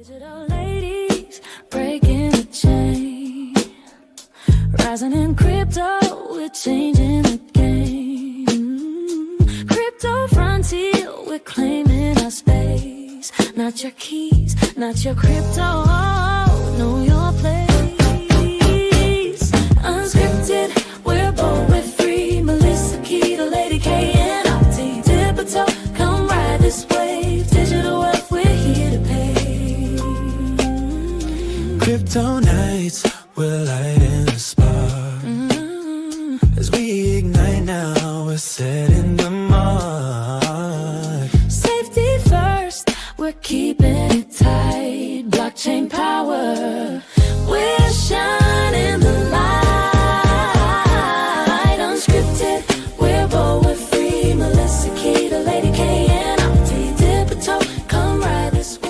Digital ladies breaking the chain, rising in crypto, we're changing the game. Crypto frontier, we're claiming our space. Not your keys, not your crypto, know your place. Unscripted, we're bold, we're free. Melissa Key, the Lady K, and RT Digital. Come ride this wave. Digital wealth, we're here to pay. Crypto nights, we're lighting the spark. As we ignite now, we're setting the mark. Safety first, we're keeping it tight. Blockchain power, we're shining the light. Unscripted, we're bold, we're free. Melissa Key, the Lady K, and RT Digital. Come ride this wave.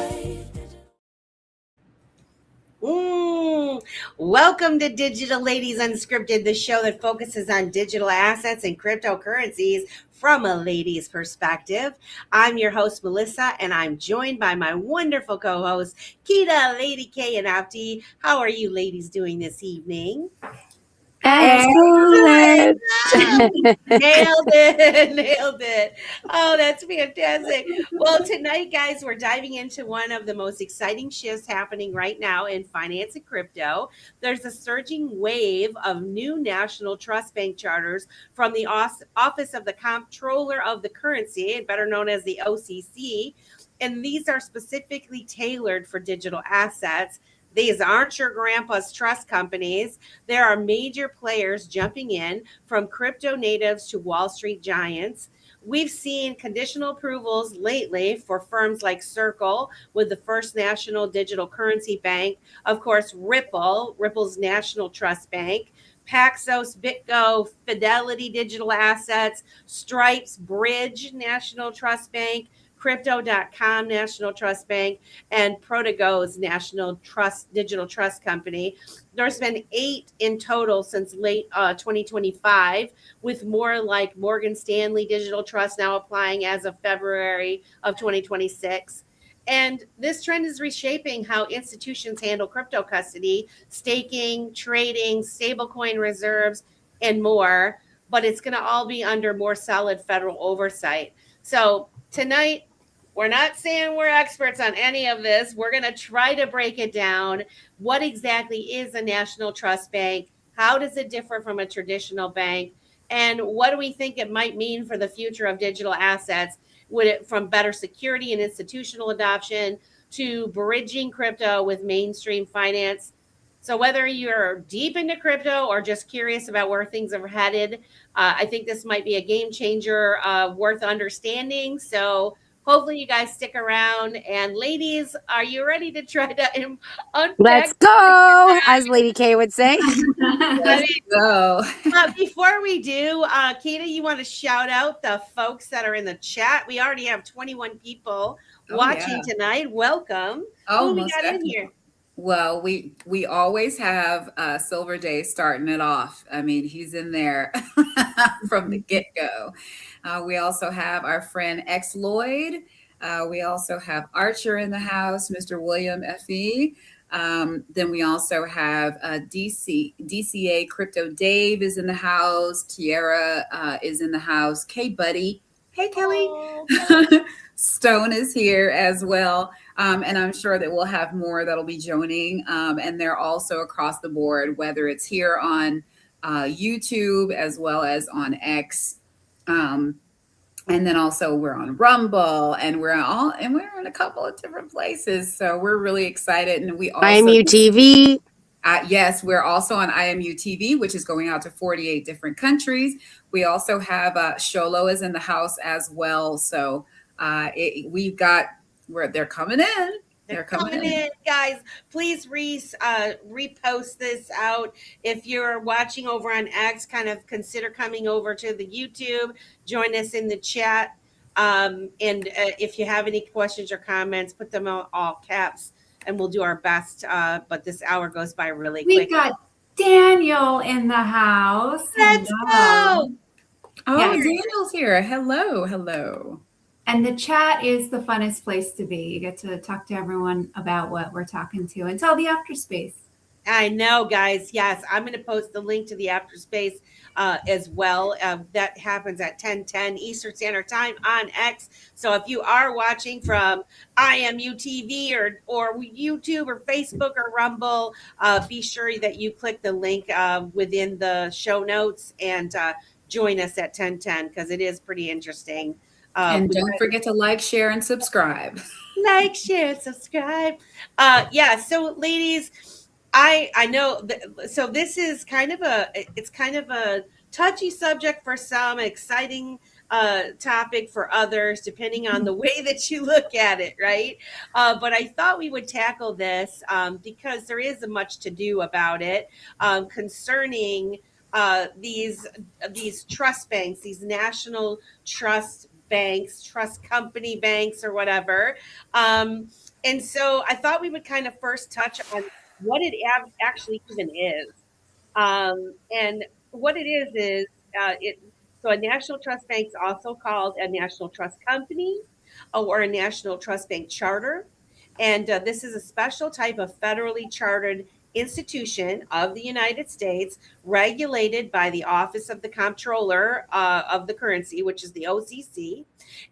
Welcome to Digital Ladies Unscripted, the show that focuses on digital assets and cryptocurrencies from a lady's perspective. I'm your host, Melissa, and I'm joined by my wonderful co-host, Kita, Lady K, and Apti. How are you ladies doing this evening? Excellent. Nailed it. Oh, that's fantastic. Well, tonight, guys, we're diving into one of the most exciting shifts happening right now in finance and crypto. There's a surging wave of new national trust bank charters from the Office of the Comptroller of the Currency, better known as the OCC, and these are specifically tailored for digital assets. These aren't your grandpa's trust companies. There are major players jumping in, from crypto natives to Wall Street giants. We've seen conditional approvals lately for firms like Circle with the First National Digital Currency Bank, of course, Ripple's National Trust Bank, Paxos, BitGo, Fidelity Digital Assets, Stripe's Bridge National Trust Bank, Crypto.com National Trust Bank, and Protego's National Digital Trust Company. There's been 8 in total since late 2025, with more like Morgan Stanley Digital Trust now applying as of February of 2026. And this trend is reshaping how institutions handle crypto custody, staking, trading, stablecoin reserves, and more. But it's going to all be under more solid federal oversight. So tonight, we're not saying we're experts on any of this. We're going to try to break it down. What exactly is a national trust bank? How does it differ from a traditional bank? And what do we think it might mean for the future of digital assets? Would it from better security and institutional adoption to bridging crypto with mainstream finance? So whether you're deep into crypto or just curious about where things are headed, I think this might be a game changer worth understanding. So hopefully you guys stick around. And ladies, are you ready to try to unpack? Let's go, as Lady K would say. Let's go. Before we do, Kita, you want to shout out the folks that are in the chat? We already have 21 people watching tonight. Welcome. Who we got in here? Well, we always have Silver Day starting it off. I mean, he's in there from the get-go. We also have our friend X Lloyd. We also have Archer in the house, Mr. William F.E. Then we also have DCA Crypto Dave is in the house. Tiara is in the house. K-Buddy. Hey, Kelly. Stone is here as well. And I'm sure that we'll have more that'll be joining. And they're also across the board, whether it's here on YouTube as well as on X. And then also we're on Rumble, and we're in a couple of different places. So we're really excited. And we also IMU TV. Yes, we're also on IMU TV, which is going out to 48 different countries. We also have Sholo is in the house as well. So they're coming in. They're coming in, guys. Please repost this out. If you're watching over on X, kind of consider coming over to the YouTube. Join us in the chat. And if you have any questions or comments, put them on all caps, and we'll do our best. But this hour goes by really quick. We got Daniel in the house. Let's go. Oh, yes. Daniel's here. Hello. And the chat is the funnest place to be. You get to talk to everyone about what we're talking to until the after space. I know, guys. Yes, I'm going to post the link to the after space as well. That happens at 10:10 Eastern Standard Time on X. So if you are watching from IMU TV or YouTube or Facebook or Rumble, be sure that you click the link within the show notes and join us at 10:10 because it is pretty interesting. And don't forget to like, share, and subscribe. Like, share, subscribe. Yeah. So, ladies, I know. So this is kind of a touchy subject for some, exciting topic for others, depending on the way that you look at it, right? But I thought we would tackle this because there is much to do about it concerning these trust banks, these national trust banks, trust company banks, or whatever. And so I thought we would kind of first touch on what it actually even is. And what it is so a national trust bank is also called a national trust company or a national trust bank charter. And this is a special type of federally chartered institution of the United States regulated by the Office of the Comptroller of the Currency, which is the OCC.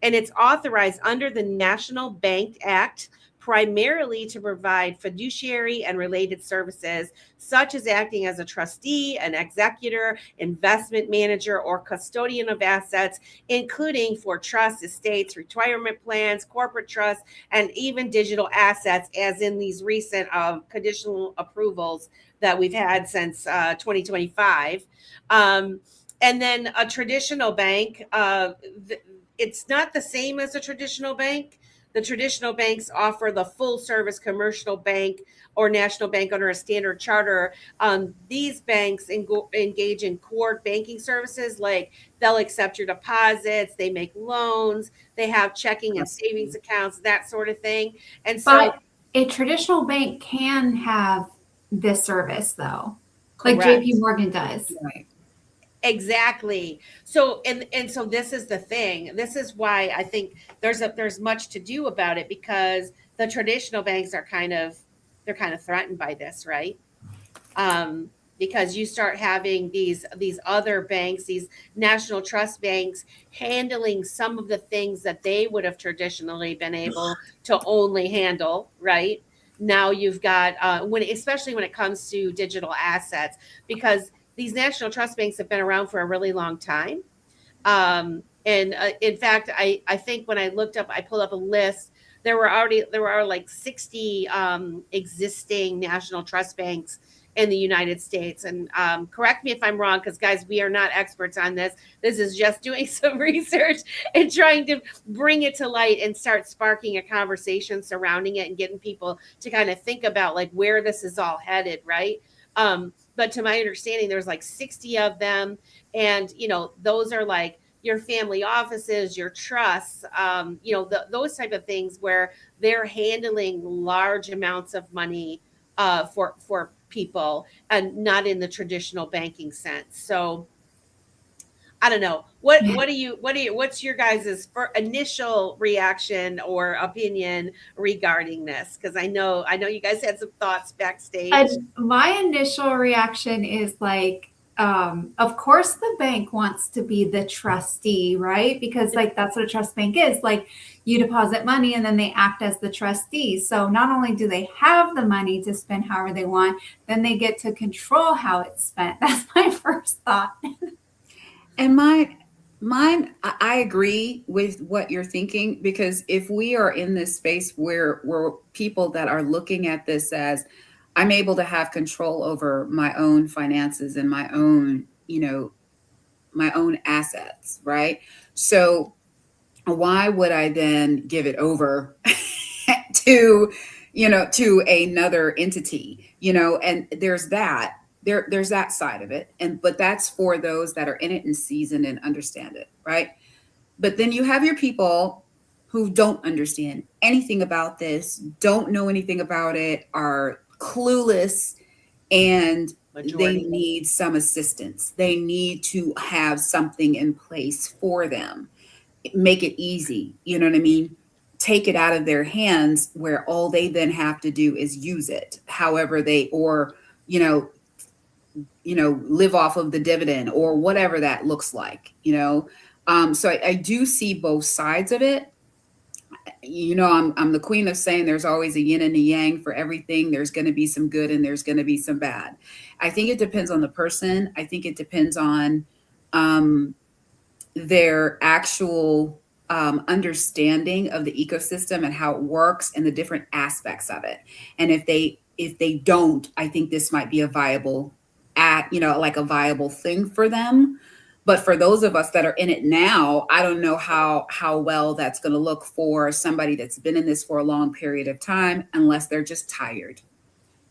And it's authorized under the National Bank Act primarily to provide fiduciary and related services, such as acting as a trustee, an executor, investment manager, or custodian of assets, including for trusts, estates, retirement plans, corporate trusts, and even digital assets, as in these recent conditional approvals that we've had since 2025. And then a traditional bank, it's not the same as a traditional bank. The traditional banks offer the full service commercial bank or national bank under a standard charter. These banks engage in core banking services, like they'll accept your deposits, they make loans, they have checking and savings accounts, that sort of thing. And so, but a traditional bank can have this service, though, like correct. JP Morgan does. Right. Exactly. So and so this is the thing. This is why I think there's much to do about it, because the traditional banks are kind of threatened by this, right? Because you start having these other banks, these national trust banks, handling some of the things that they would have traditionally been able to only handle, right? Now you've got especially when it comes to digital assets, because these national trust banks have been around for a really long time. And in fact, I think when I pulled up a list, there were like 60 existing national trust banks in the United States. And correct me if I'm wrong, because guys, we are not experts on this. This is just doing some research and trying to bring it to light and start sparking a conversation surrounding it and getting people to kind of think about like where this is all headed, right? But to my understanding, there's like 60 of them. And, those are like your family offices, your trusts, those type of things where they're handling large amounts of money for people, and not in the traditional banking sense. So I don't know. What's your guys' initial reaction or opinion regarding this? Because I know you guys had some thoughts backstage. My initial reaction is like, of course the bank wants to be the trustee, right? Because like that's what a trust bank is. Like you deposit money and then they act as the trustee. So not only do they have the money to spend however they want, then they get to control how it's spent. That's my first thought. And mine, I agree with what you're thinking, because if we are in this space where we're people that are looking at this as I'm able to have control over my own finances and my own assets, right? So why would I then give it over to another entity, and there's that. There's that side of it. But that's for those that are in it and seasoned and understand it, right? But then you have your people who don't understand anything about this, don't know anything about it, are clueless, and they need some assistance. They need to have something in place for them. make it easy. You know what I mean? Take it out of their hands where all they then have to do is use it however they, or, live off of the dividend or whatever that looks like, So I do see both sides of it. I'm the queen of saying there's always a yin and a yang for everything. There's going to be some good and there's going to be some bad. I think it depends on the person. I think it depends on their actual understanding of the ecosystem and how it works and the different aspects of it. And if they don't, I think this might be a viable like a viable thing for them. But for those of us that are in it now, I don't know how well that's going to look for somebody that's been in this for a long period of time, unless they're just tired.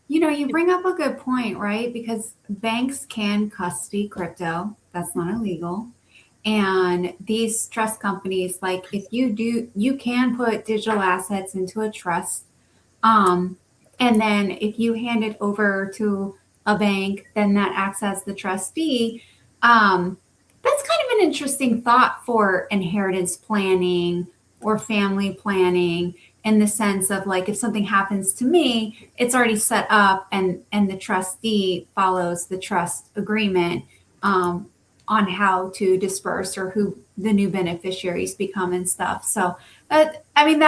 You bring up a good point, right? Because banks can custody crypto. That's not illegal. And these trust companies, like if you can put digital assets into a trust. And then if you hand it over to a bank, then that acts as the trustee. That's kind of an interesting thought for inheritance planning or family planning, in the sense of like, if something happens to me, it's already set up and the trustee follows the trust agreement on how to disperse or who the new beneficiaries become and stuff. So that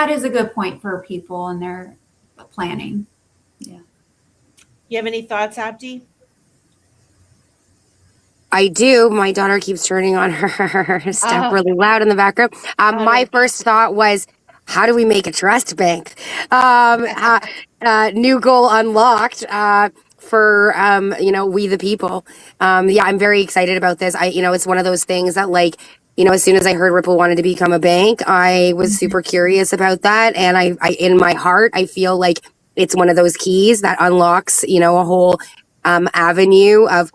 is a good point for people and their planning. Yeah. You have any thoughts, Abdi? I do. My daughter keeps turning on her stuff really loud in the background. My first thought was, how do we make a trust bank? New goal unlocked for we the people. I'm very excited about this. It's one of those things that, like, as soon as I heard Ripple wanted to become a bank, I was super curious about that. And I in my heart, I feel like it's one of those keys that unlocks, a whole avenue of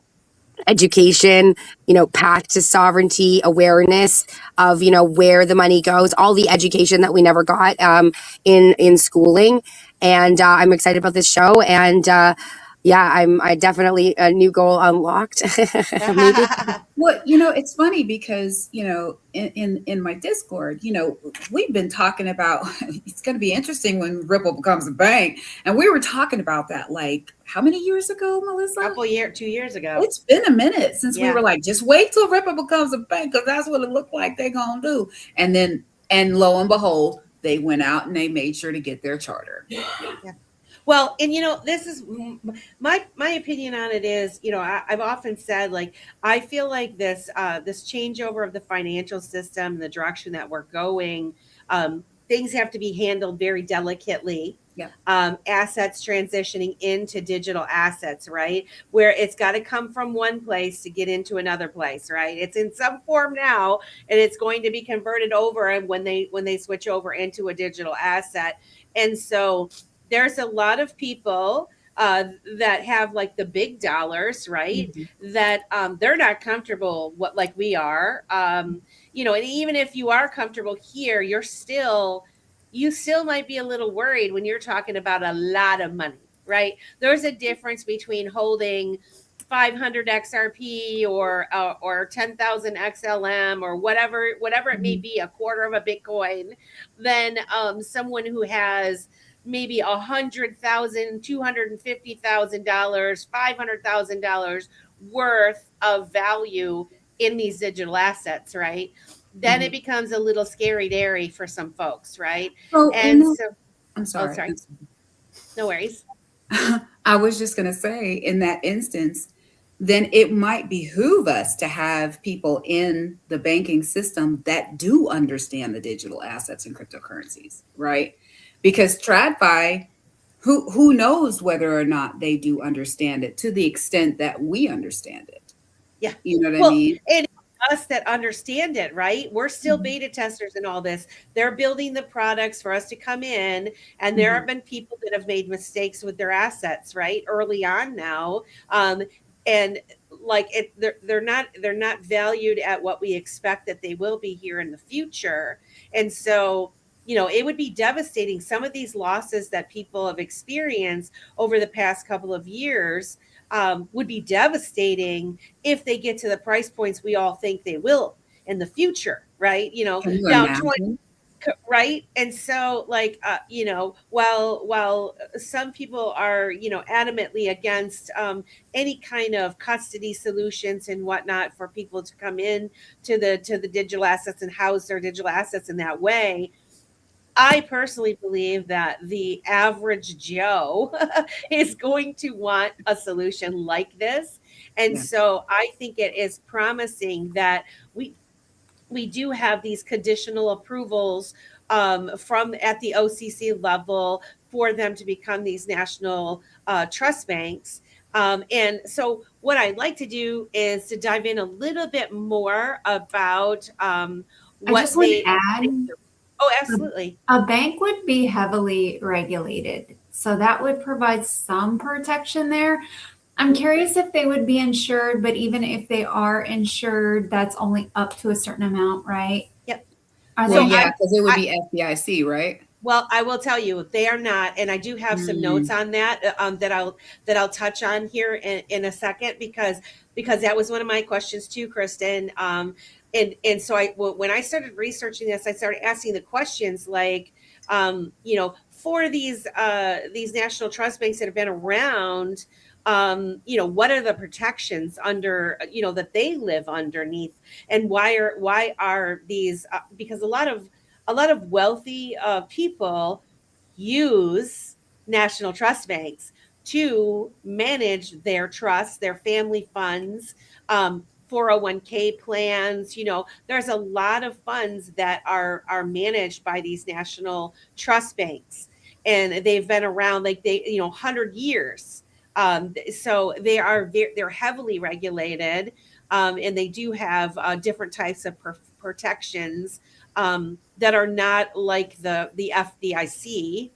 education, path to sovereignty, awareness of, where the money goes, all the education that we never got in schooling. And I'm excited about this show. And I definitely a new goal unlocked. Maybe. Well, it's funny because, in my Discord, we've been talking about, it's going to be interesting when Ripple becomes a bank. And we were talking about that, like, how many years ago, Melissa? 2 years ago. It's been a minute since we were like, just wait till Ripple becomes a bank, because that's what it looked like they're going to do. And lo and behold, they went out and they made sure to get their charter. Yeah. Well, and this is my opinion on it is, I've often said, like, I feel like this changeover of the financial system, the direction that we're going, things have to be handled very delicately. Yeah. Assets transitioning into digital assets, right? Where it's got to come from one place to get into another place, right? It's in some form now, and it's going to be converted over when they switch over into a digital asset. And so there's a lot of people that have like the big dollars, right? Mm-hmm. That they're not comfortable like we are. And even if you are comfortable here, you still might be a little worried when you're talking about a lot of money, right? There's a difference between holding 500 XRP or 10,000 XLM or whatever it may be, a quarter of a Bitcoin, than someone who has maybe $100,000, $250,000, $500,000 worth of value in these digital assets, right? Then it becomes a little scary dairy for some folks, right? Oh, I'm sorry. No worries. I was just going to say, in that instance, then it might behoove us to have people in the banking system that do understand the digital assets and cryptocurrencies, right? Because TradFi, who knows whether or not they do understand it to the extent that we understand it. Yeah. You know what I mean? And us that understand it, right? We're still beta testers in all this. They're building the products for us to come in. And there have been people that have made mistakes with their assets, right? Early on now. And like they're not valued at what we expect that they will be here in the future. And so, it would be devastating. Some of these losses that people have experienced over the past couple of years would be devastating if they get to the price points we all think they will in the future, right? Can you Now imagine? right, and so like while some people are adamantly against any kind of custody solutions and whatnot for people to come in to the digital assets and house their digital assets in that way, I personally believe that the average Joe is going to want a solution like this. And Yeah. so I think it is promising that we we do have these conditional approvals from at the OCC level for them to become these national trust banks. And so, what I'd like to do is to dive in a little bit more about I what just want to add, Oh, absolutely. a bank would be heavily regulated. So that would provide some protection there. I'm curious if they would be insured, but even if they are insured, that's only up to a certain amount, right? Yep. Are Well, So they? yeah, because it would I be FDIC, right? Well, I will tell you, they are not, and I do have some notes on that that I'll touch on here in a second because that was one of my questions too, Kristen. And so when I started researching this, I started asking the questions like, for these national trust banks that have been around, what are the protections under that they live underneath, and why are these because a lot of wealthy people use national trust banks to manage their trusts, their family funds, 401k plans. There's a lot of funds that are managed by these national trust banks, and they've been around like 100 years. So they're heavily regulated, and they do have different types of protections that are not like the FDIC,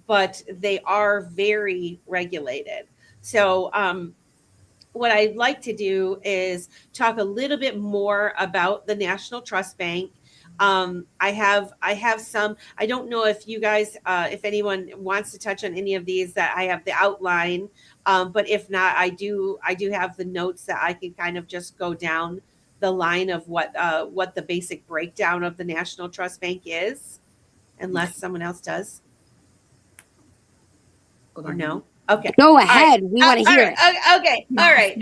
but they are very regulated. So what I'd like to do is talk a little bit more about the National Trust Bank. I have some. I don't know if you guys, if anyone wants to touch on any of these, that I have the outline. But if not, I do have the notes that I can kind of just go down the line of what the basic breakdown of the National Trust Bank is, unless someone else does Hold or on. no. Okay. Go All right. ahead. We want to All hear right. it. Okay. All right.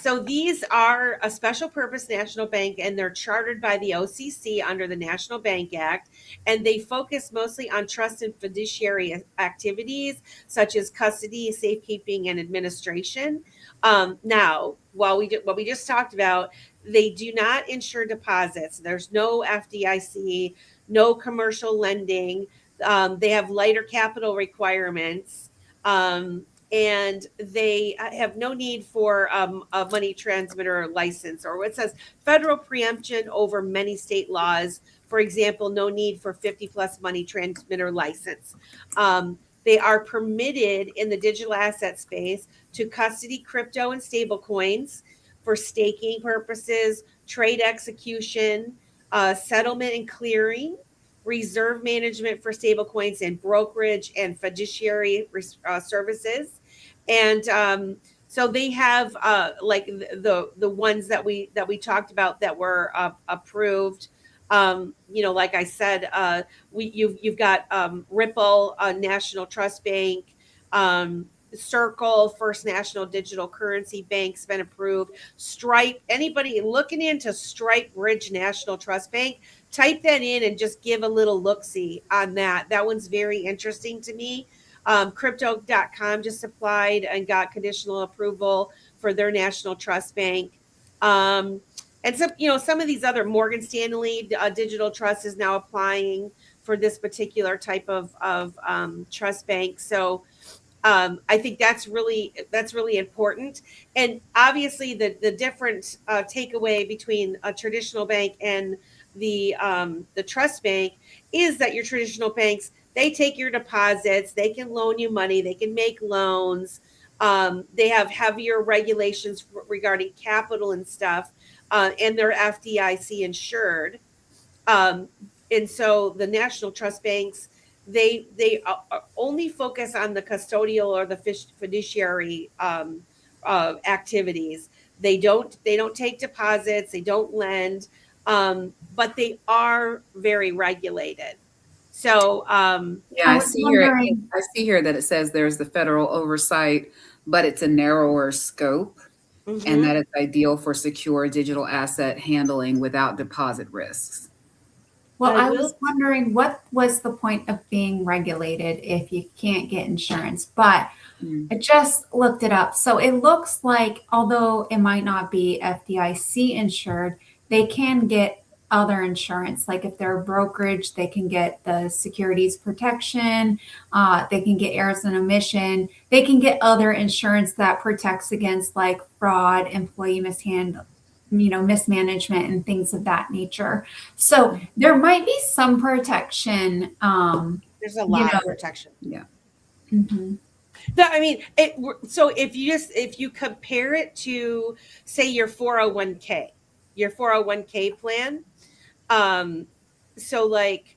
So these are a special purpose national bank, and they're chartered by the OCC under the National Bank Act, and they focus mostly on trust and fiduciary activities such as custody, safekeeping, and administration. Now, what we just talked about, they do not insure deposits. There's no FDIC, no commercial lending. They have lighter capital requirements, and they have no need for a money transmitter license, or what it says federal preemption over many state laws. For example, no need for 50 plus money transmitter license. They are permitted in the digital asset space to custody crypto and stable coins for staking purposes, trade execution, settlement and clearing, reserve management for stablecoins, and brokerage and fiduciary services. And so they have like the ones that we talked about that were approved. Like I said, you've got Ripple, National Trust Bank, Circle, First National Digital Currency Bank's been approved. Stripe, anybody looking into Stripe Bridge National Trust Bank, type that in and just give a little look-see on that. That one's very interesting to me. Crypto.com just applied and got conditional approval for their National Trust Bank. And some of these other, Morgan Stanley Digital Trust is now applying for this particular type of trust bank. So I think that's really important. And obviously the different takeaway between a traditional bank and the trust bank is that your traditional banks, they take your deposits, they can loan you money, they can make loans. They have heavier regulations regarding capital and stuff, and they're FDIC insured. And so the national trust banks, they only focus on the custodial or the fiduciary activities. They don't take deposits. They don't lend, but they are very regulated. So Yeah, I I was see here. wondering. I see here that it says there's the federal oversight, but it's a narrower scope, and mhm. that it's ideal for secure digital asset handling without deposit risks. Well, I I was will. wondering what was the point of being regulated if you can't get insurance? But Mm. I just looked it up. So it looks like, although it might not be FDIC insured, they can get other insurance. Like if they're a brokerage, they can get the securities protection, they can get errors and omission, they can get other insurance that protects against like fraud, employee mismanagement, and things of that nature. So there might be some protection. There's a You lot of know, protection. Yeah. mhm. I mean, so if you compare it to, say, your 401k plan, so like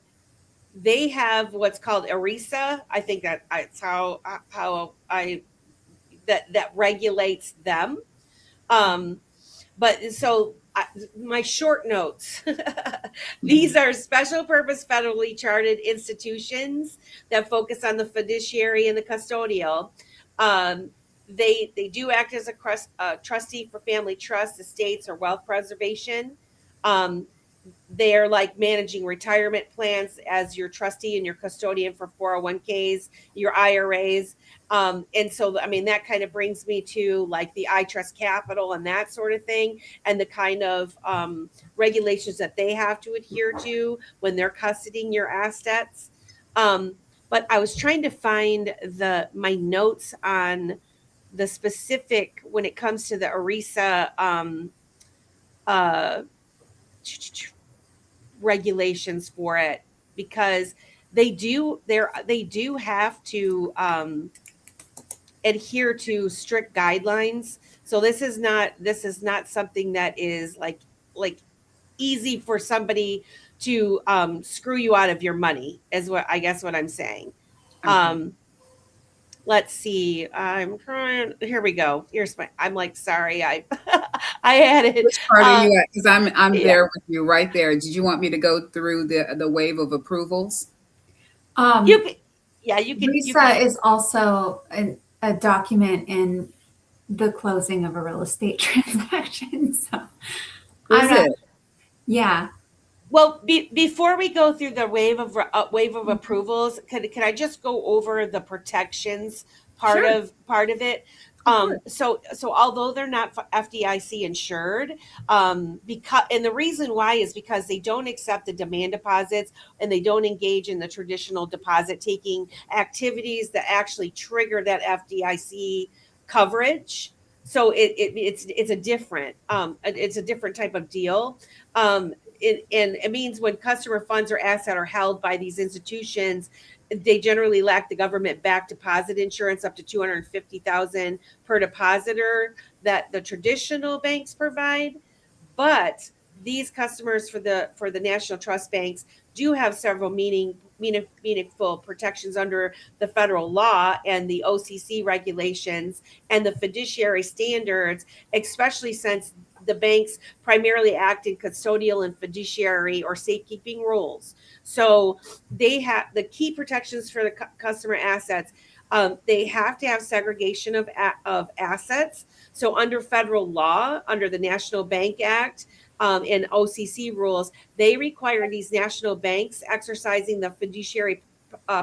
they have what's called ERISA. I think that's how I that regulates them. But so my short notes. These are special purpose federally chartered institutions that focus on the fiduciary and the custodial. They do act as a trustee for family trusts, estates, or wealth preservation. Um, they're like managing retirement plans as your trustee and your custodian for 401ks, your IRAs. And so, I mean, that kind of brings me to like the I Trust Capital and that sort of thing, and the kind of regulations that they have to adhere to when they're custodying your assets. But I was trying to find my notes on the specific when it comes to the ERISA uh, regulations for it, because they do have to adhere to strict guidelines. So this is not something that is like easy for somebody to screw you out of your money, is what I guess what I'm saying. Okay. Let's see. I'm trying. Here we go. I'm like, sorry, I I had it. Which part are you at? Because I'm Yeah. there with you right there. Did you want me to go through the wave of approvals? You can, yeah, you can. RISA is also a document in the closing of a real estate transaction. So I'm Is not, it? yeah. Well, before we go through the wave of approvals, can I just go over the protections part Sure. of it? Of course. So although they're not FDIC insured, because and the reason why is because they don't accept the demand deposits, and they don't engage in the traditional deposit taking activities that actually trigger that FDIC coverage. So it's a different type of deal. And it means when customer funds or assets are held by these institutions, they generally lack the government backed deposit insurance up to $250,000 per depositor that the traditional banks provide. But these customers for the national trust banks do have several meaningful protections under the federal law and the OCC regulations and the fiduciary standards, especially since the banks primarily act in custodial and fiduciary or safekeeping roles. So they have the key protections for the customer assets. They have to have segregation of assets. So under federal law, under the National Bank Act, and OCC rules, they require these national banks exercising the fiduciary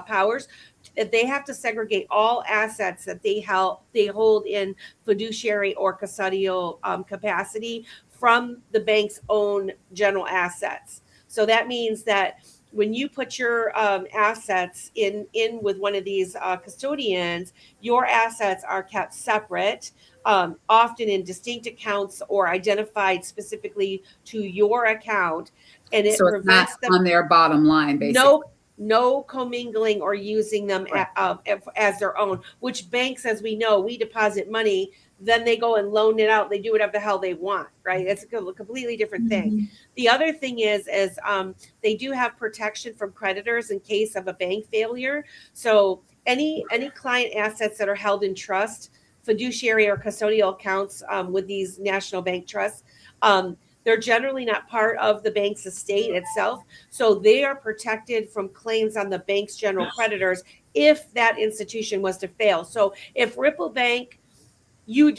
powers. They have to segregate all assets that they hold in fiduciary or custodial capacity from the bank's own general assets. So that means that when you put your assets in with one of these custodians, your assets are kept separate, often in distinct accounts or identified specifically to your account, and it So it's not prevents them on their bottom line, basically. no commingling or using them Right. as their own, which banks, as we know, we deposit money, then they go and loan it out. They do whatever the hell they want, right? It's a completely different thing. Mhm. The other thing is they do have protection from creditors in case of a bank failure. So any client assets that are held in trust, fiduciary or custodial accounts with these national bank trusts. They're generally not part of the bank's estate itself, so they are protected from claims on the bank's general creditors if that institution was to fail. So if Ripple Bank, you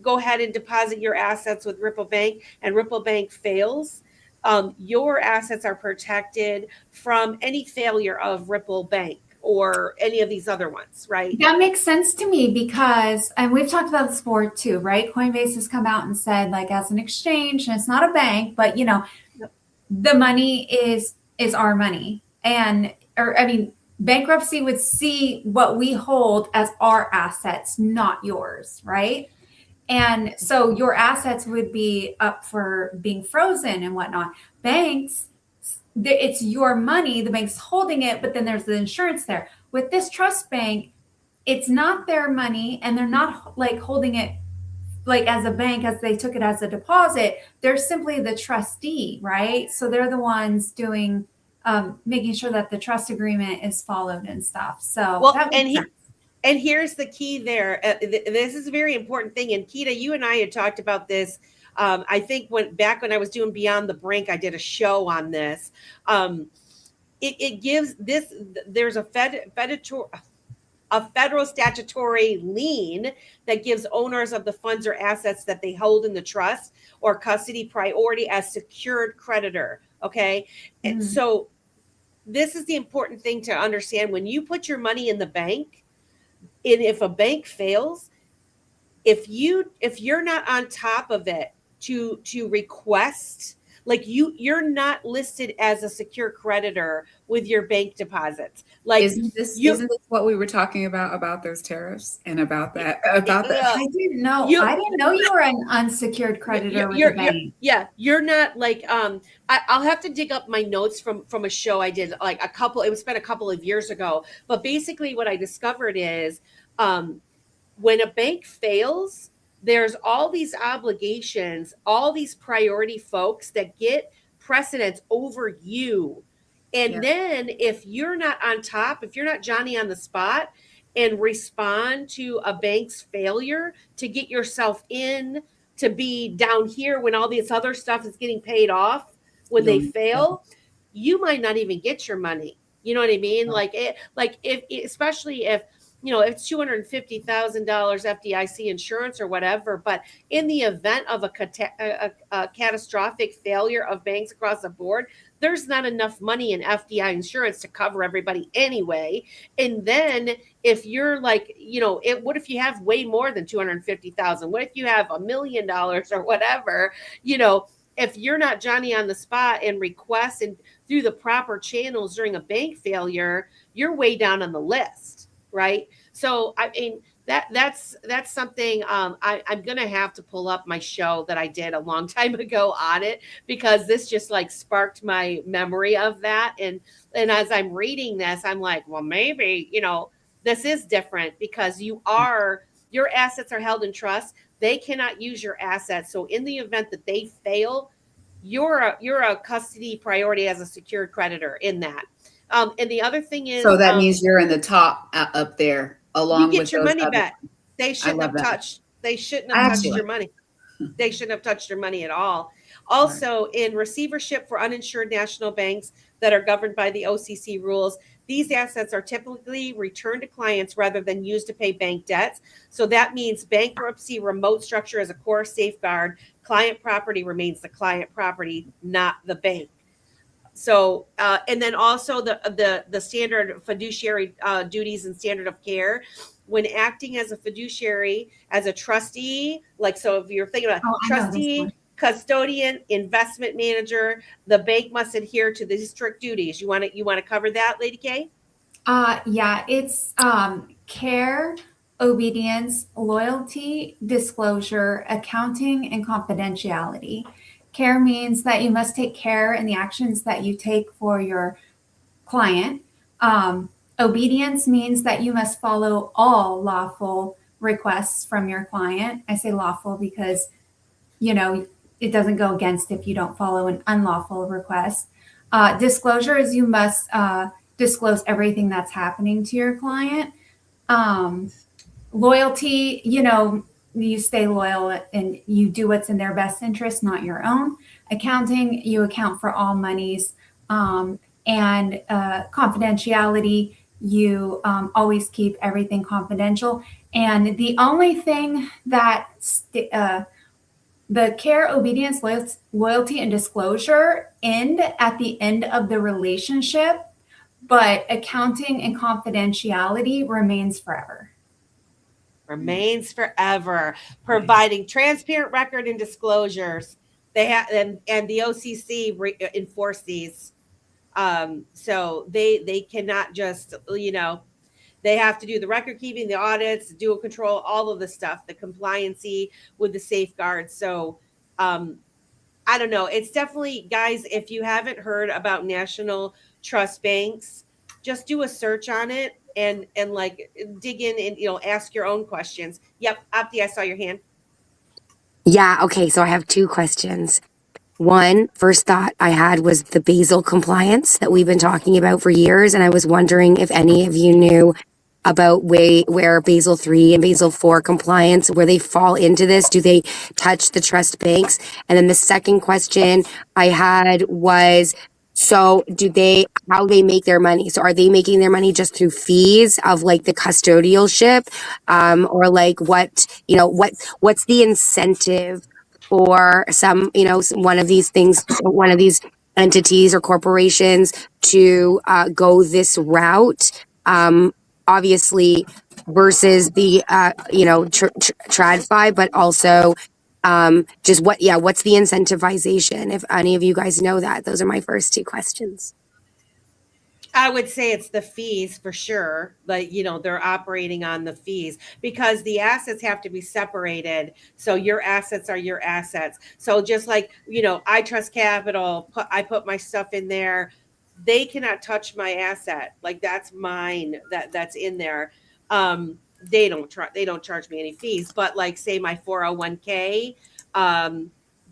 go ahead and deposit your assets with Ripple Bank, and Ripple Bank fails, your assets are protected from any failure of Ripple Bank or any of these other ones, right? That makes sense to me because, and we've talked about this before too, right? Coinbase has come out and said, like, as an exchange, and it's not a bank, but you know, the money is our money. And, or I mean, bankruptcy would see what we hold as our assets, not yours, right? And so your assets would be up for being frozen and whatnot. Banks, it's your money, the bank's holding it, but then there's the insurance there. With this trust bank, it's not their money, and they're not like holding it like as a bank as they took it as a deposit. They're simply the trustee, right? So they're the ones doing making sure that the trust agreement is followed and stuff. So well, that makes sense. And here's the key there. This is a very important thing. And Keita, you and I had talked about this. I think when I was doing Beyond the Brink, I did a show on this. It gives this. There's a federal statutory lien that gives owners of the funds or assets that they hold in the trust or custody priority as secured creditor. Okay, and so this is the important thing to understand. When you put your money in the bank, and if a bank fails, if you're not on top of it to request, like you're not listed as a secure creditor with your bank deposits. Like, isn't this what we were talking about those tariffs and about that? I didn't know. I didn't know you were an unsecured creditor with the bank. You're not like I'll have to dig up my notes from a show I did like it was spent a couple of years ago. But basically what I discovered is when a bank fails, there's all these obligations, all these priority folks that get precedence over you. And then if you're not on top, if you're not Johnny on the spot and respond to a bank's failure to get yourself in to be down here when all this other stuff is getting paid off, when they fail, you might not even get your money. You know what I mean? Especially if, you know, it's $250,000 FDIC insurance or whatever, but in the event of a catastrophic failure of banks across the board, there's not enough money in FDIC insurance to cover everybody anyway. And then if you're like, you know, what if you have way more than 250,000? What if you have $1 million or whatever? You know, if you're not Johnny on the spot and request and through the proper channels during a bank failure, you're way down on the list. Right. So, I mean, that's something I'm going to have to pull up my show that I did a long time ago on it, because this just like sparked my memory of that. And as I'm reading this, I'm like, well, maybe, you know, this is different because your assets are held in trust. They cannot use your assets. So in the event that they fail, you're a custody priority as a secured creditor in that. And the other thing is, so that means you're in the top up there along with your money back. They shouldn't have touched. They shouldn't have touched your money. They shouldn't have touched your money at all. Also, in receivership for uninsured national banks that are governed by the OCC rules, these assets are typically returned to clients rather than used to pay bank debts. So that means bankruptcy remote structure as a core safeguard. Client property remains the client property, not the bank. So, and then also the standard fiduciary duties and standard of care when acting as a fiduciary, as a trustee, like, so if you're thinking about trustee, custodian, investment manager, the bank must adhere to these strict duties. You want to cover that, Lady K? Yeah, it's care, obedience, loyalty, disclosure, accounting, and confidentiality. Care means that you must take care in the actions that you take for your client. Obedience means that you must follow all lawful requests from your client. I say lawful because, you know, it doesn't go against if you don't follow an unlawful request. Disclosure is you must disclose everything that's happening to your client. Loyalty, you stay loyal and you do what's in their best interest, not your own. Accounting, you account for all monies. And confidentiality, you always keep everything confidential. And the only thing that the care, obedience, loyalty, and disclosure end at the end of the relationship, but accounting and confidentiality remains forever. Remains forever, providing transparent record and disclosures. They have, and the OCC enforce these. So they cannot just, they have to do the record keeping, the audits, dual control, all of the stuff, the compliancy with the safeguards. So I don't know. It's definitely, guys, if you haven't heard about national trust banks, just do a search on it and like dig in and, ask your own questions. Yep. Opti, I saw your hand. Yeah. Okay. So I have two questions. One, first thought I had was the Basel compliance that we've been talking about for years. And I was wondering if any of you knew about where Basel 3 and Basel 4 compliance, where they fall into this. Do they touch the trust banks? And then the second question I had was, so how they make their money? So are they making their money just through fees of like the custodialship? Or like what's the incentive for one of these entities or corporations to go this route? Obviously versus the TradFi, but also what's the incentivization? If any of you guys know that, those are my first two questions. I would say it's the fees for sure. Like, they're operating on the fees because the assets have to be separated. So your assets are your assets. So just like, I trust capital, I put my stuff in there. They cannot touch my asset. Like that's mine, that's in there. They don't charge me any fees, but like say my 401k,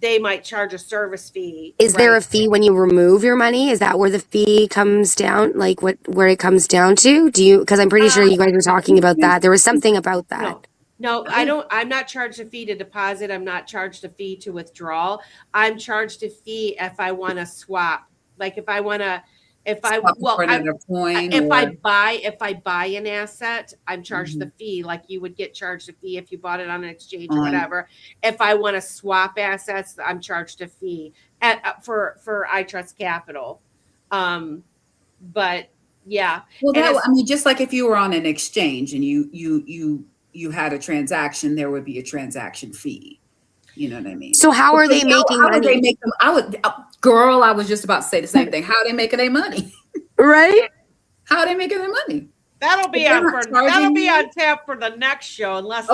they might charge a service fee. Is there a fee when you remove your money? Is that where the fee comes down? Like where it comes down to? Because I'm pretty sure you guys were talking about that. There was something about that. No, I don't. I'm not charged a fee to deposit. I'm not charged a fee to withdrawal. I'm charged a fee if I want to swap. Like if I want to, if I buy an asset, I'm charged the fee like you would get charged a fee if you bought it on an exchange or whatever. If I want to swap assets, I'm charged a fee for I Trust Capital. But yeah. Well, just like if you were on an exchange and you had a transaction, there would be a transaction fee. You know what I mean? So how are they making money? How do they make them? I was just about to say the same thing. How are they making their money? Right? How are they making their money? That'll be on tap for the next show, unless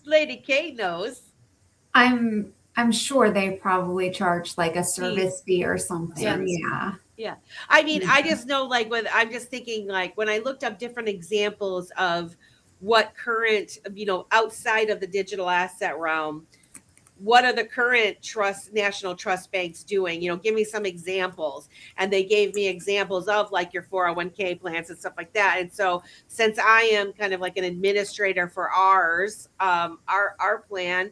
Lady K knows. I'm sure they probably charge like a service fee or something. Yeah. I mean, I just know I'm just thinking like when I looked up different examples of what current, outside of the digital asset realm, what are the current national trust banks doing? Give me some examples. And they gave me examples of like your 401k plans and stuff like that. And so since I am kind of like an administrator for ours, our plan,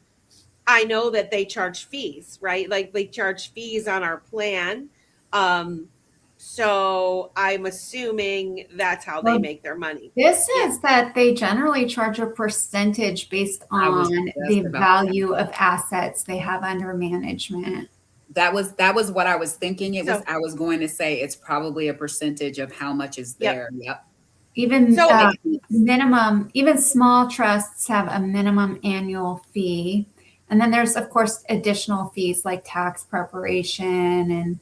I know that they charge fees, right? Like they charge fees on our plan. So I'm assuming that's how they make their money. This says that they generally charge a percentage based on the value of assets they have under management. That was what I was thinking. I was going to say it's probably a percentage of how much is there. Yep. Even even small trusts have a minimum annual fee. And then there's, of course, additional fees like tax preparation and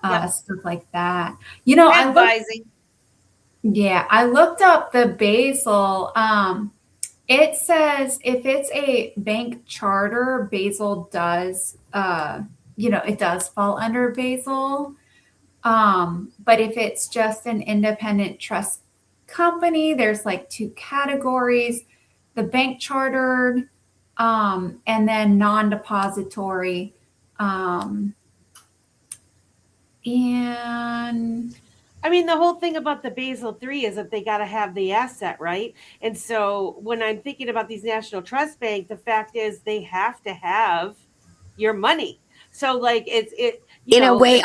stuff like that. Advising. I looked up the Basel. It says if it's a bank charter, Basel does, it does fall under Basel. But if it's just an independent trust company, there's like two categories: the bank chartered, and then non-depository. And I mean, the whole thing about the Basel III is that they got to have the asset, right? And so when I'm thinking about these National Trust Bank, the fact is they have to have your money. So like In a way,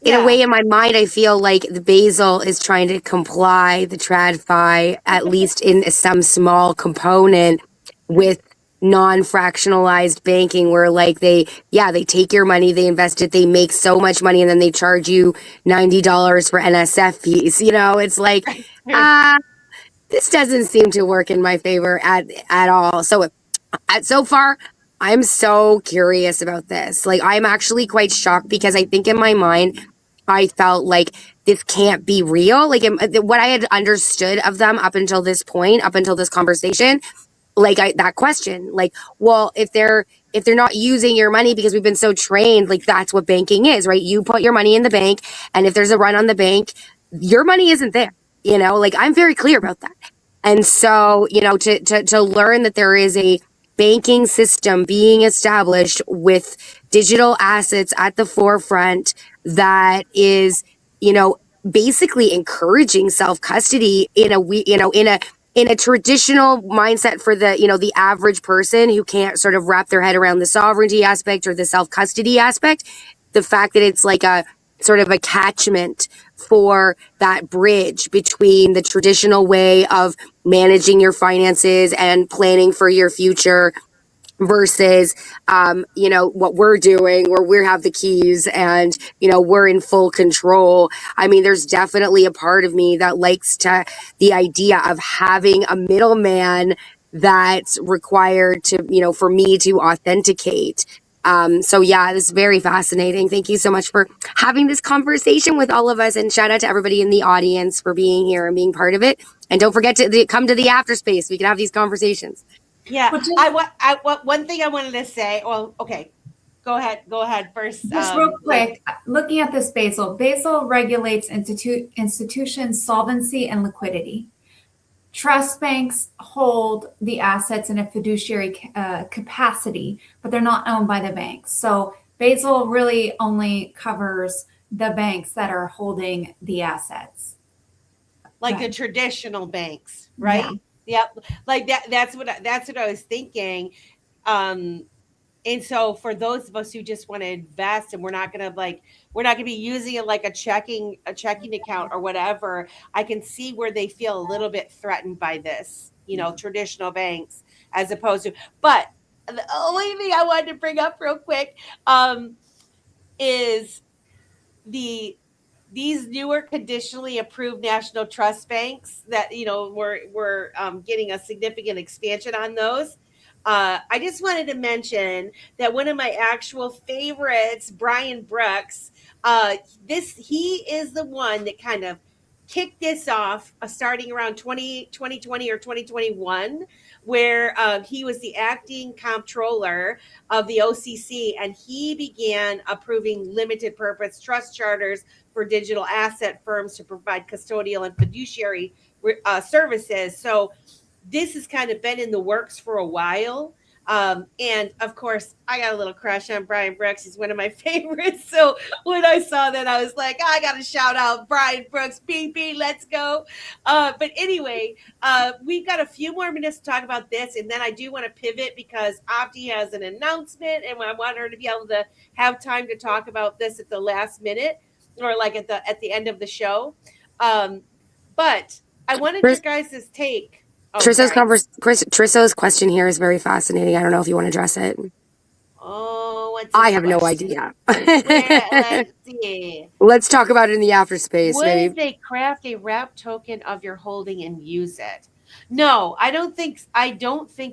yeah, in my mind, I feel like the Basel is trying to comply, the TradFi, at least in some small component, with non-fractionalized banking, where like they take your money, they invest it, they make so much money, and then they charge you $90 for NSF fees. It's like, uh, this doesn't seem to work in my favor at all. So far, I'm so curious about this. Like, I'm actually quite shocked because I think in my mind, I felt like this can't be real. Like, what I had understood of them up until this point, up until this conversation, like that question, like, well, if they're not using your money, because we've been so trained, like that's what banking is, right? You put your money in the bank, and if there's a run on the bank, your money isn't there. Like I'm very clear about that. And so, to learn that there is a banking system being established with digital assets at the forefront that is, basically encouraging self-custody in a traditional mindset for the average person who can't sort of wrap their head around the sovereignty aspect or the self-custody aspect. The fact that it's like a sort of a catchment for that bridge between the traditional way of managing your finances and planning for your future versus what we're doing, where we have the keys and we're in full control. I mean, there's definitely a part of me that likes the idea of having a middleman that's required to for me to authenticate. So yeah, this is very fascinating. Thank you so much for having this conversation with all of us, and shout out to everybody in the audience for being here and being part of it. And don't forget to come to the after space. We can have these conversations. yeah. One thing I wanted to say. Well, okay, go ahead first. Just real quick, looking at this Basel regulates institutions' solvency and liquidity. Trust banks hold the assets in a fiduciary capacity, but they're not owned by the banks. So Basel really only covers the banks that are holding the assets. Like the traditional banks, right? Yeah. Yep. Like that's what I was thinking. And so for those of us who just want to invest and we're not going to be using it like a checking account or whatever, I can see where they feel a little bit threatened by this, traditional banks as opposed to, but the only thing I wanted to bring up real quick, is these newer conditionally approved national trust banks that, we're getting a significant expansion on those. I just wanted to mention that one of my actual favorites, Brian Brooks, he is the one that kind of kicked this off starting around 2020 or 2021, where he was the acting comptroller of the OCC, and he began approving limited purpose trust charters for digital asset firms to provide custodial and fiduciary services. So this has kind of been in the works for a while. And of course, I got a little crush on Brian Brooks. He's one of my favorites. So when I saw that, I was like, I got to shout out Brian Brooks, BP, let's go. But anyway, we've got a few more minutes to talk about this. And then I do want to pivot because Abdi has an announcement and I want her to be able to have time to talk about this at the last minute or like at the end of the show. But I wanted your guys' take. Oh, Trisso's question here is very fascinating. I don't know if you want to address it. Oh, I have no idea. Let's see. Let's talk about it in the after space. Would they craft a wrap token of your holding and use it? No, I don't think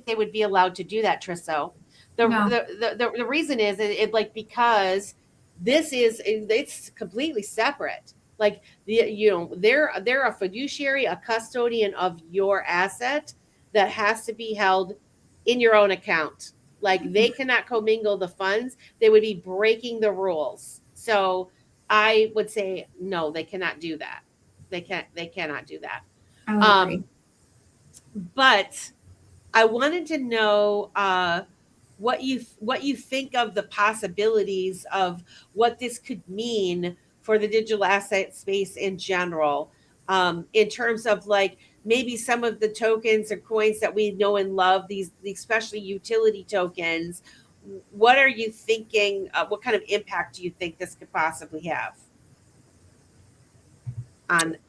they would be allowed to do that, Trisso. The reason is because it's completely separate. Like they're a fiduciary, a custodian of your asset that has to be held in your own account. Like they cannot commingle the funds. They would be breaking the rules. So I would say no, they cannot do that. They cannot do that. But I wanted to know what you think of the possibilities of what this could mean for the digital asset space in general, in terms of like maybe some of the tokens or coins that we know and love, these especially utility tokens. What are you thinking? What kind of impact do you think this could possibly have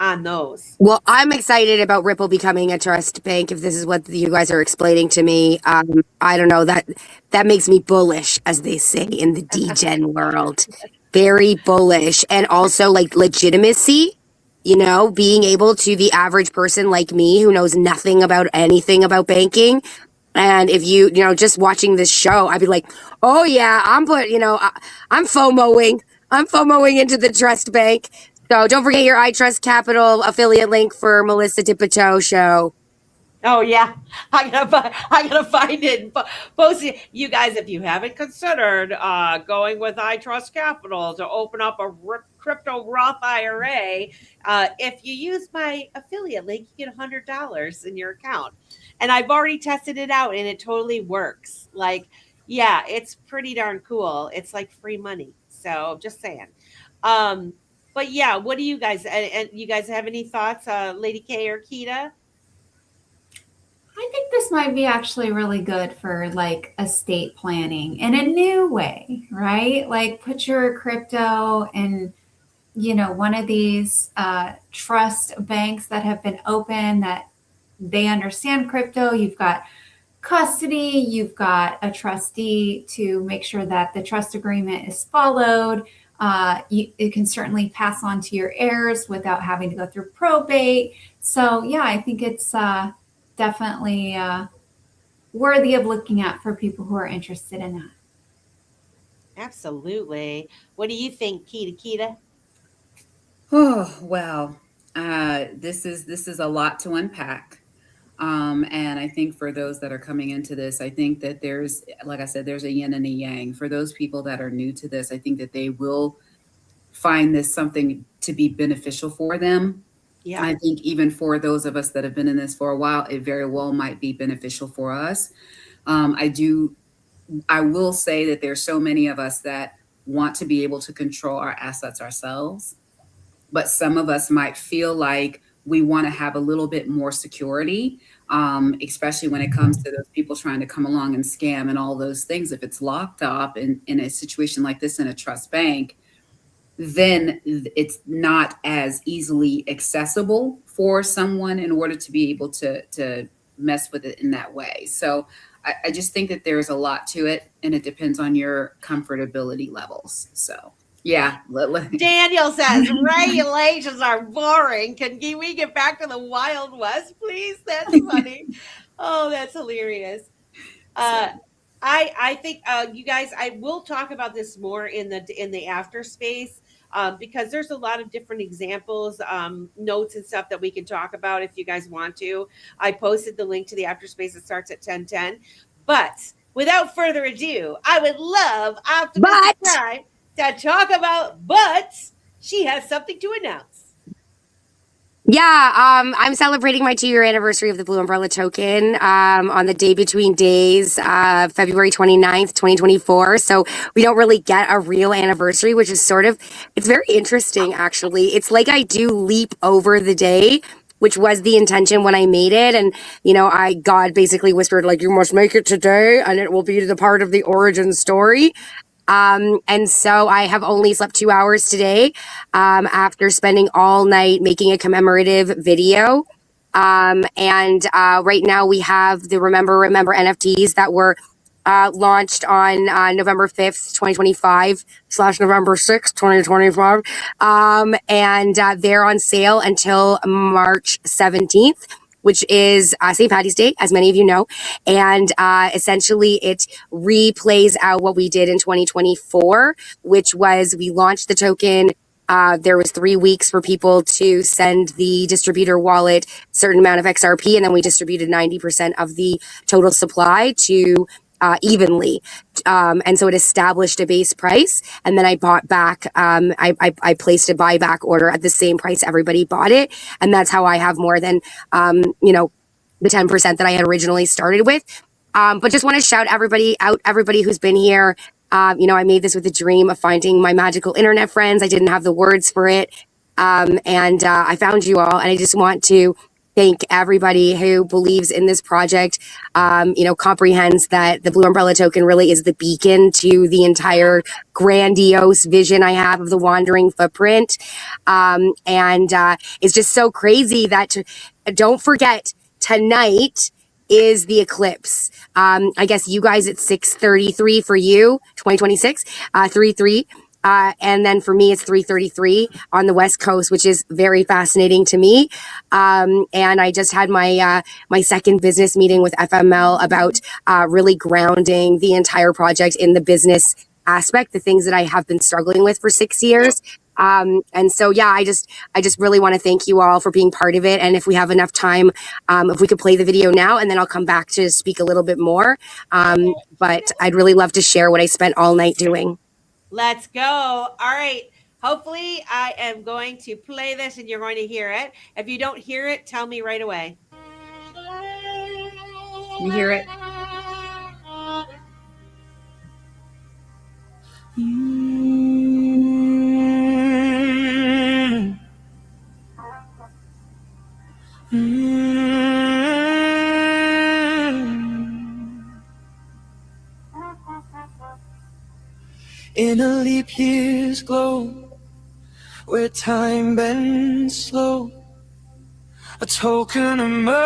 on those? Well, I'm excited about Ripple becoming a trust bank. If this is what you guys are explaining to me, I don't know, that makes me bullish, as they say in the degen world. Very bullish, and also like legitimacy. Being able to the average person like me who knows nothing about anything about banking. And if just watching this show, I'd be like, oh yeah, I'm FOMOing. I'm FOMOing into the trust bank. So don't forget your iTrust Capital affiliate link for Melissa Dipito show. Oh yeah, I gotta find it and post it. You guys, if you haven't considered going with iTrust Capital to open up a crypto Roth IRA, if you use my affiliate link, you get $100 in your account. And I've already tested it out, and it totally works. Like, yeah, it's pretty darn cool. It's like free money. So just saying. But yeah, what do you guys, and you guys have any thoughts, Lady K or Kita? I think this might be actually really good for like estate planning in a new way, right? Like put your crypto in, one of these trust banks that have been open, that they understand crypto. You've got custody, you've got a trustee to make sure that the trust agreement is followed. It can certainly pass on to your heirs without having to go through probate. So yeah, I think it's definitely worthy of looking at for people who are interested in that. Absolutely. What do you think, Kita? Oh, well, this is a lot to unpack. And I think for those that are coming into this, I think that there's, like I said, there's a yin and a yang. For those people that are new to this, I think that they will find this something to be beneficial for them. Yeah. I think even for those of us that have been in this for a while, it very well might be beneficial for us. I will say that there's so many of us that want to be able to control our assets ourselves, but some of us might feel like we want to have a little bit more security, especially when it comes to those people trying to come along and scam and all those things. If it's locked up in a situation like this in a trust bank, then it's not as easily accessible for someone in order to be able to mess with it in that way. So I just think that there's a lot to it, and it depends on your comfortability levels. So yeah. Daniel says regulations are boring. Can we get back to the Wild West, please? That's funny. Oh, that's hilarious. I think you guys, I will talk about this more in the after space, because there's a lot of different examples, notes and stuff that we can talk about if you guys want to. I posted the link to the after space. It starts at 10:10. But without further ado, I would love Optimistic Prime to talk about, but she has something to announce. Yeah, I'm celebrating my 2-year anniversary of the Blue Umbrella token on the day between days, February 29th, 2024. So we don't really get a real anniversary, which is it's very interesting, actually. It's like I do leap over the day, which was the intention when I made it. And, God basically whispered, like, you must make it today, and it will be the part of the origin story. And so I have only slept 2 hours today, after spending all night making a commemorative video. And right now we have the Remember NFTs that were launched on November 5th, 2025 / November 6th, 2025. And they're on sale until March 17th. Which is St. Paddy's Day, as many of you know. And essentially it replays out what we did in 2024, which was we launched the token. There was 3 weeks for people to send the distributor wallet a certain amount of XRP, and then we distributed 90% of the total supply to evenly. And so it established a base price, and then I bought back, I placed a buyback order at the same price everybody bought it. And that's how I have more than, the 10% that I had originally started with. But just want to shout everybody who's been here. I made this with a dream of finding my magical internet friends. I didn't have the words for it. And I found you all, and I just want to thank everybody who believes in this project, comprehends that the Blue Umbrella token really is the beacon to the entire grandiose vision I have of the wandering footprint. And it's just so crazy that don't forget, tonight is the eclipse. I guess you guys at 6:33 for you, 2026, 3-3. And then for me, it's 3:33 on the West Coast, which is very fascinating to me. And I just had my second business meeting with FML about really grounding the entire project in the business aspect, the things that I have been struggling with for 6 years. And so, yeah, I just really want to thank you all for being part of it. And if we have enough time, if we could play the video now, and then I'll come back to speak a little bit more. But I'd really love to share what I spent all night doing. Let's go. All right. Hopefully I am going to play this and you're going to hear it. If you don't hear it, tell me right away. You hear it? In a leap year's glow, where time bends slow, a token emerged,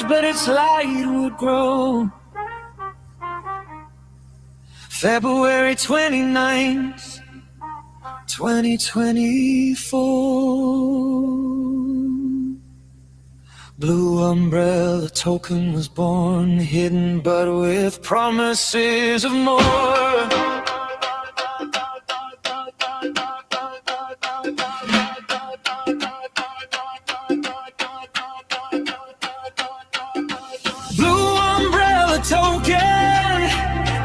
but its light would grow. February 29th, 2024. Blue Umbrella token was born, hidden but with promises of more. Blue Umbrella token,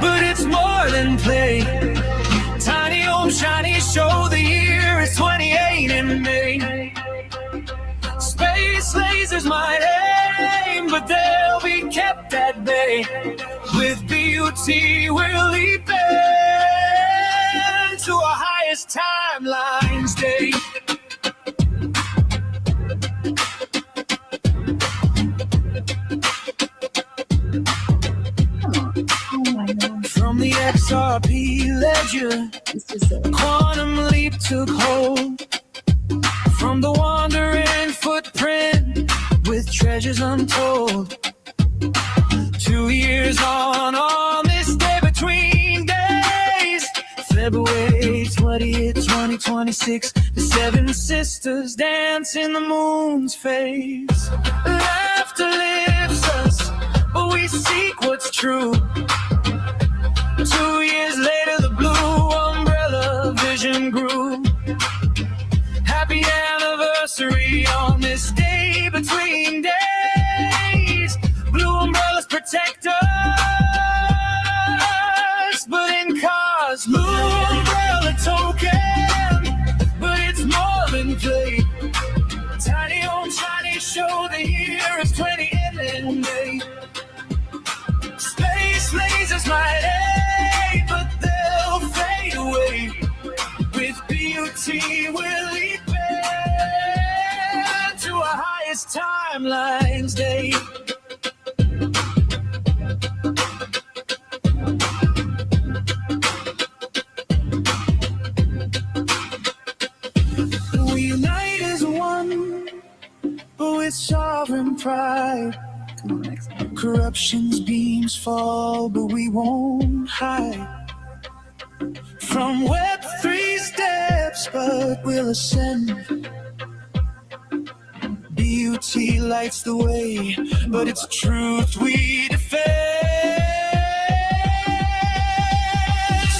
but it's more than play. Tiny home, shiny show, the year is 28 in May. Space lasers might aim, but they'll be kept at bay. With BUT, we're leaping to our highest timelines day. From the XRP ledger, quantum leap took hold. From the wandering footprint with treasures untold. 2 years on this day between days. February 20th, 2026. The seven sisters dance in the moon's face. Laughter lifts us, but we seek what's true. 2 years later, the blue umbrella vision grew. Happy anniversary on this day between days. Blue umbrellas protect us, but in cars, blue umbrella token, but it's more than play. Tiny home, shiny show, the year is 20 in May. Space lasers might aim, but they'll fade away. With BUT, we'll leap to our highest timelines day. We unite as one, but with sovereign pride. Come on, next one. Corruption's beams fall, but we won't hide. From Web3 steps, but we'll ascend. BUT lights the way, but it's truth we defend.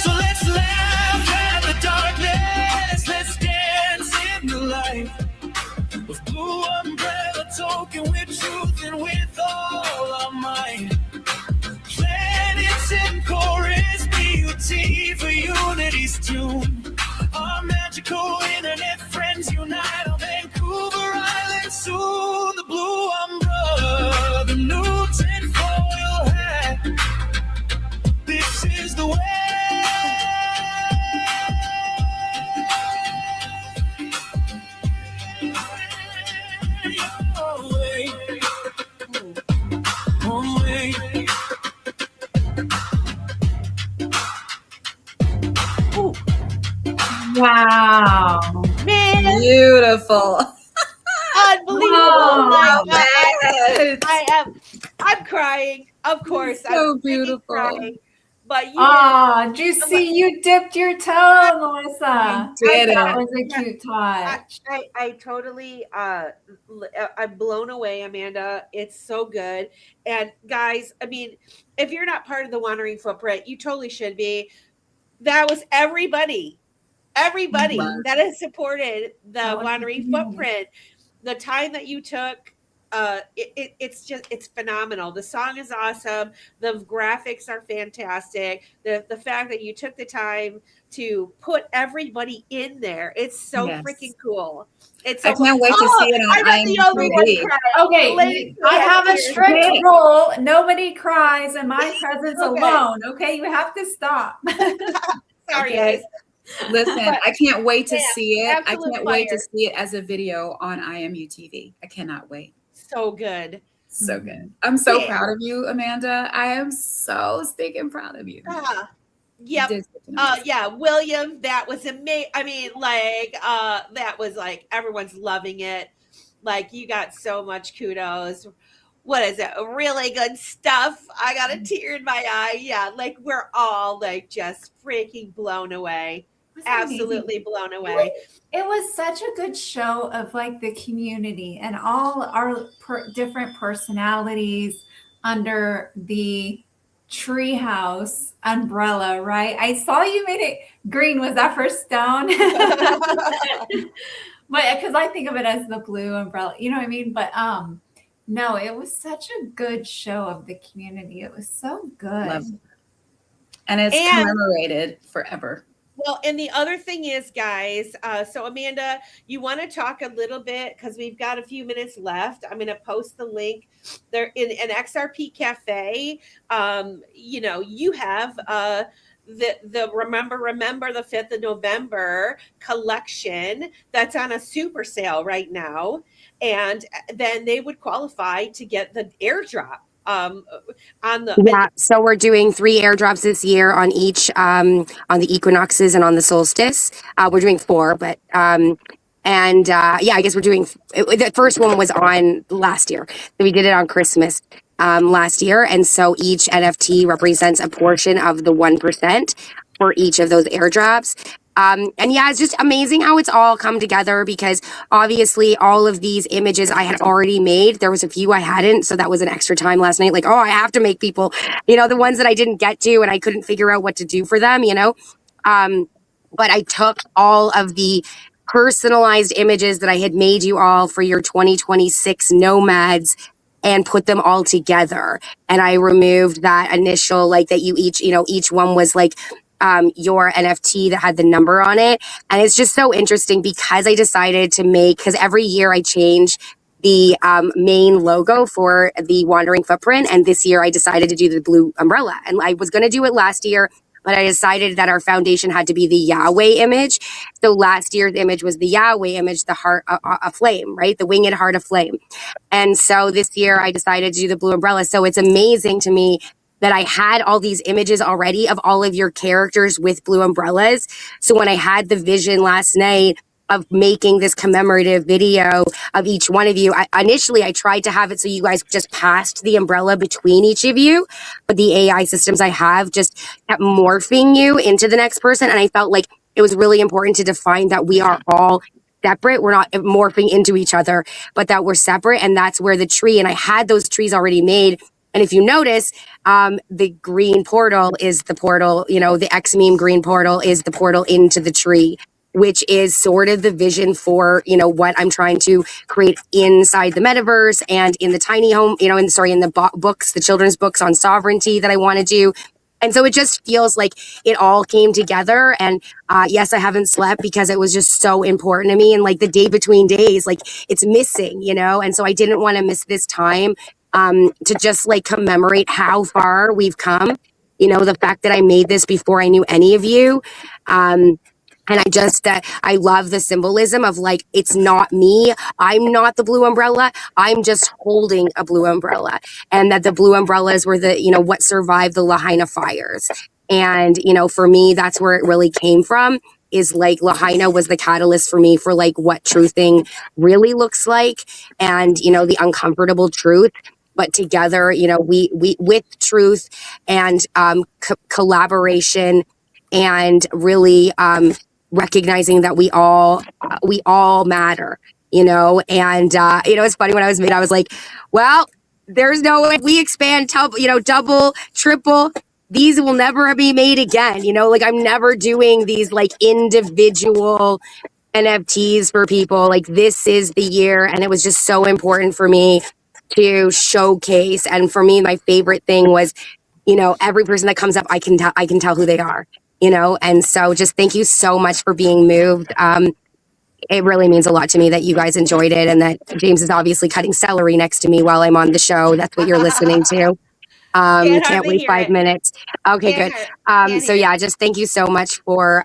So let's laugh at the darkness, let's dance in the light. With blue umbrella token, with truth and with all our might. Planets in chorus, BUT for unity's tune. Our magical internet friends unite on Vancouver Island soon. The blue umbrella, the new tinfoil hat. This is your way. One way. Wow. Man, Beautiful. unbelievable. Wow. I'm crying. Of course. So I'm freaking beautiful. crying. But you Oh, do you see you dipped your toe, Melissa? did That it. was a cute touch. I totally I'm blown away, Amanda. It's so good. And guys, I mean, if you're not part of the Wandering Footprint, you totally should be. That was everybody Mhm. that has supported the That was Wandering amazing. Footprint. The time that you took, it's phenomenal. The song is awesome. The graphics are fantastic. The fact that you took the time to put everybody in there, it's so Yes. freaking cool. It's I so can't wait to Oh, see it on I'm not the only one IMDb. crying. Okay, Ladies, I have a here. strict Okay. rule. Nobody cries in my presence Okay. alone. Okay, you have to stop. Sorry, Okay. guys. Listen, I can't wait to Yeah, see it. I absolute can't wait to fire. see it as a video on IMUTV. I cannot wait. So good. So good. I'm so Yeah. proud of you, Amanda. I am so stinking proud of you. Ah, You yep. did such an amazing Yeah, William, that was amazing. I mean, like, that was like everyone's loving it. Like, you got so much kudos. What is it? Really good stuff. I got a tear in my eye. Yeah, like we're all like just freaking blown away. It was amazing. Absolutely blown away. It was such a good show of like the community and all our different personalities under the treehouse umbrella, right? I saw you made it green. Was that for stone? But because I think of it as the blue umbrella, you know what I mean? But no, it was such a good show of the community. It was so good. Love it. And it's And- commemorated forever. Well, and the other thing is, guys, so Amanda, you want to talk a little bit because we've got a few minutes left. I'm going to post the link there in an XRP Cafe. You know, you have the remember the 5th of November collection that's on a super sale right now, and then they would qualify to get the airdrop. On the Yeah, so we're doing 3 airdrops this year on each on the equinoxes and on the solstice. We're doing 4, but yeah, I guess we're doing the first one was on last year. So we did it on Christmas last year, and so each NFT represents a portion of the 1% for each of those airdrops. And yeah, it's just amazing how it's all come together because obviously all of these images I had already made. There was a few I hadn't. So that was an extra time last night. Like, oh, I have to make people, you know, the ones that I didn't get to and I couldn't figure out what to do for them, you know. But I took all of the personalized images that I had made you all for your 2026 nomads and put them all together. And I removed that initial, like that you each, you know, each one was like, your NFT that had the number on it. And it's just so interesting because I decided to make, because every year I change the main logo for the Wandering Footprint. And this year I decided to do the blue umbrella. And I was going to do it last year, but I decided that our foundation had to be the Yahweh image. So last year's image was the Yahweh image, the heart, a flame, right? The winged heart of flame. And so this year I decided to do the blue umbrella. So it's amazing to me that I had all these images already of all of your characters with blue umbrellas. So when I had the vision last night of making this commemorative video of each one of you, initially I tried to have it so you guys just passed the umbrella between each of you, but the AI systems I have just kept morphing you into the next person. And I felt like it was really important to define that we are all separate. We're not morphing into each other, but that we're separate. And that's where the tree, and I had those trees already made. And if you notice, the green portal is the portal, you know, the X-meme green portal is the portal into the tree, which is sort of the vision for, you know, what I'm trying to create inside the metaverse and in the tiny home, you know, in the books, the children's books on sovereignty that I want to do. And so it just feels like it all came together. And yes, I haven't slept because it was just so important to me. And like the day between days, like it's missing, you know, and so I didn't want to miss this time to just like commemorate how far we've come. You know, the fact that I made this before I knew any of you. And I love the symbolism of like, it's not me. I'm not the blue umbrella. I'm just holding a blue umbrella. And that the blue umbrellas were what survived the Lahaina fires. And, for me, that's where it really came from, is like Lahaina was the catalyst for me for like what truthing really looks like, and, the uncomfortable truth. But together, we with truth and collaboration and really recognizing that we all matter, and it's funny, when I was made, I was like, well, there's no way, if we expand double, triple, these will never be made again. Like, I'm never doing these like individual NFTs for people. Like, this is the year, and it was just so important for me to showcase. And for me, my favorite thing was, every person that comes up, I can tell who they are. And so just thank you so much for being moved. It really means a lot to me that you guys enjoyed it, and that James is obviously cutting celery next to me while I'm on the show. That's what you're listening to. Can't wait 5 minutes. Okay, good. So yeah, just thank you so much for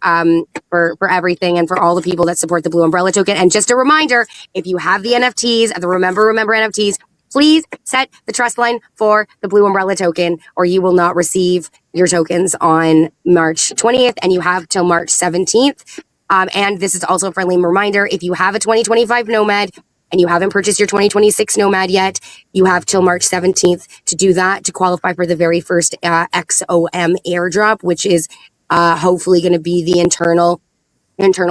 everything, and for all the people that support the Blue Umbrella Token. And just a reminder, if you have the NFTs, the remember NFTs, please set the trust line for the Blue Umbrella Token, or you will not receive your tokens on March 20th, and you have till March 17th. And this is also a friendly reminder, if you have a 2025 Nomad and you haven't purchased your 2026 Nomad yet, you have till March 17th to do that, to qualify for the very first XOM airdrop, which is hopefully going to be the internal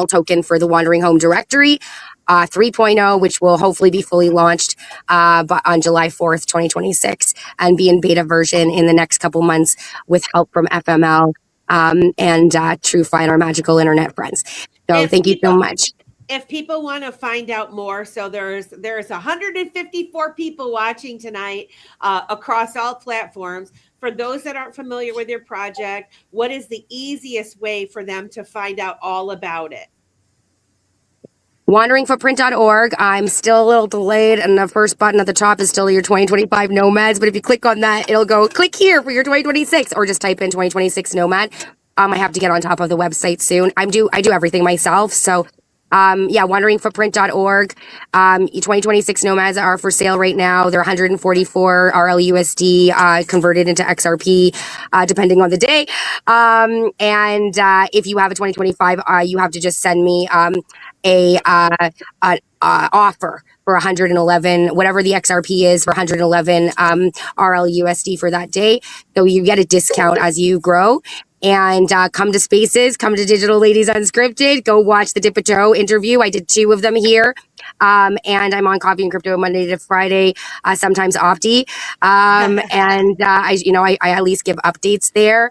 token for the Wandering Home Directory 3.0, which will hopefully be fully launched on July 4th, 2026, and be in beta version in the next couple months with help from FML and TrueFi and our magical internet friends. So thank you so much. If people want to find out more, so there's 154 people watching tonight across all platforms. For those that aren't familiar with your project, what is the easiest way for them to find out all about it? WanderingFootprint.org. I'm still a little delayed, and the first button at the top is still your 2025 Nomads. But if you click on that, it'll go click here for your 2026, or just type in 2026 Nomad. I have to get on top of the website soon. I do everything myself, so. WanderingFootprint.org. 2026 Nomads are for sale right now. They're 144 RLUSD converted into XRP, depending on the day. And if you have a 2025, you have to just send me a offer for 111, whatever the XRP is, for 111 RLUSD for that day. So you get a discount as you grow. And come to Spaces, come to Digital Ladies Unscripted, go watch the Dip a Toe interview. I did 2 of them here. And I'm on Coffee and Crypto Monday to Friday, sometimes Opti. I at least give updates there.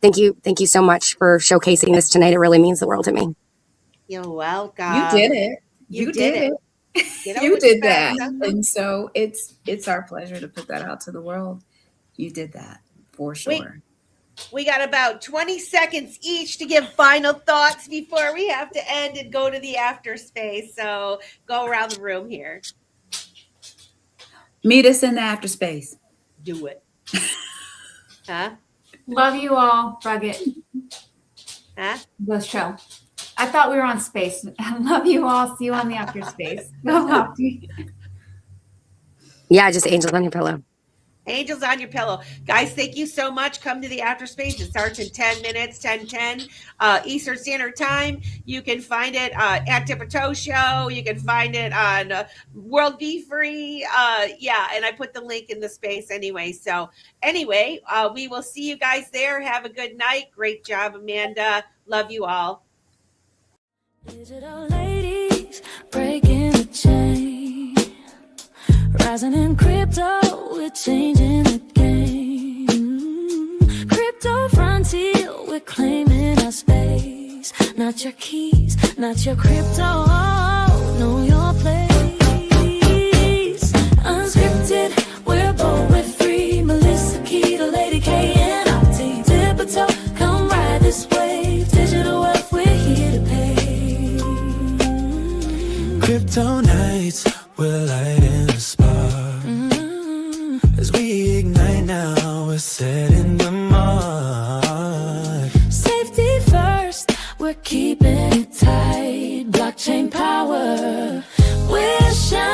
Thank you so much for showcasing this tonight. It really means the world to me. You're welcome. You did it. You did it. You did that. And so it's our pleasure to put that out to the world. You did that. For sure. We got about 20 seconds each to give final thoughts before we have to end and go to the after space. So go around the room here. Meet us in the after space. Do it. Huh? Love you all. Rug it. Huh? Let's show. I thought we were on space. Love you all. See you on the after space. Go Opti. Yeah, just angels on your pillow. Angels on your pillow. Guys, thank you so much. Come to the after space. It starts in 10 minutes, 10:10 Eastern Standard Time. You can find it at Dip a Toe Show. You can find it on World Be Free. And I put the link in the space anyway. So anyway, we will see you guys there. Have a good night. Great job, Amanda. Love you all. Digital ladies breaking the chain, rising in crypto, we're changing the game. Crypto frontier, we're claiming our space. Not your keys, not your crypto, know your place. Unscripted, we're bold, we're free. Melissa Key, the Lady K, and Opti. Dip a Toe, come ride this wave. Digital wealth, we're here to pay. Crypto nights, we're lighting the spark. As we ignite now, we're setting the mark. Safe power. We're shining.